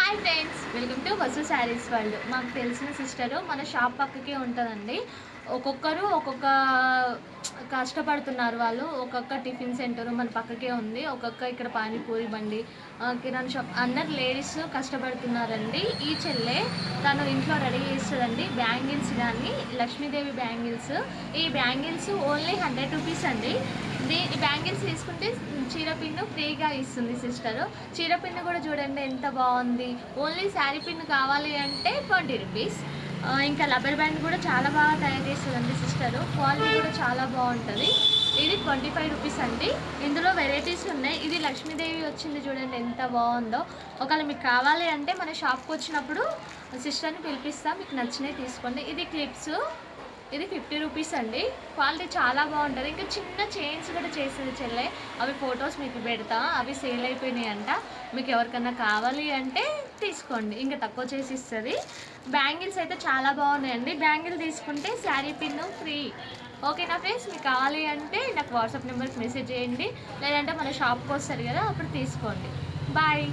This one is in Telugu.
Hi friends, welcome to Vasu saris world. మాకు తెలిసిన సిస్టరు మన షాప్ పక్కకే ఉంటుందండి. ఒక్కొక్కరు ఒక్కొక్క కష్టపడుతున్నారు. వాళ్ళు ఒక్కొక్క టిఫిన్ సెంటర్ మన పక్కకే ఉంది. ఒక్కొక్క ఇక్కడ పానీపూరి బండి, కిరాణా షాప్, అందరు లేడీస్ కష్టపడుతున్నారండి. ఈ చెల్లె తను ఇంట్లో రెడీ చేస్తుందండి బ్యాంగిల్స్, కానీ లక్ష్మీదేవి బ్యాంగిల్స్. ఈ బ్యాంగిల్స్ ఓన్లీ 100 రూపీస్ అండి. ఈ బ్యాంగిల్స్ తీసుకుంటే చీర పిన్ను ఫ్రీగా ఇస్తుంది సిస్టరు. చీర పిన్ను కూడా చూడండి ఎంత బాగుంది. ఓన్లీ శారీ పిన్ కావాలి అంటే 20 రూపీస్. ఇంకా రబ్బర్ బ్యాండ్ కూడా చాలా బాగా తయారు చేస్తుందండి సిస్టరు. క్వాలిటీ కూడా చాలా బాగుంటుంది. ఇది 25 రూపీస్ అండి. ఇందులో వెరైటీస్ ఉన్నాయి. ఇది లక్ష్మీదేవి వచ్చింది చూడండి ఎంత బాగుందో. ఒకవేళ మీకు కావాలి అంటే మన షాప్కి వచ్చినప్పుడు సిస్టర్ని పిలిపిస్తాం, మీకు నచ్చినవి తీసుకోండి. ఇది క్లిప్స్, ఇది 50 రూపీస్ అండి. క్వాలిటీ చాలా బాగుంటుంది. ఇంకా చిన్న చైన్స్ కూడా చేసేది చెల్లె, అవి ఫొటోస్ మీకు పెడతా. అవి సేల్ అయిపోయినాయి అంట. మీకు ఎవరికన్నా కావాలి అంటే తీసుకోండి, ఇంకా తక్కువ చేసి ఇస్తుంది. బ్యాంగిల్స్ అయితే చాలా బాగున్నాయండి. బ్యాంగిల్ తీసుకుంటే శారీ పిన్ను ఫ్రీ. ఓకేనా ఫ్రెండ్స్, మీకు కావాలి అంటే నాకు వాట్సాప్ నెంబర్కి మెసేజ్ చేయండి, లేదంటే మన షాప్కి వస్తారు కదా అప్పుడు తీసుకోండి. బాయ్.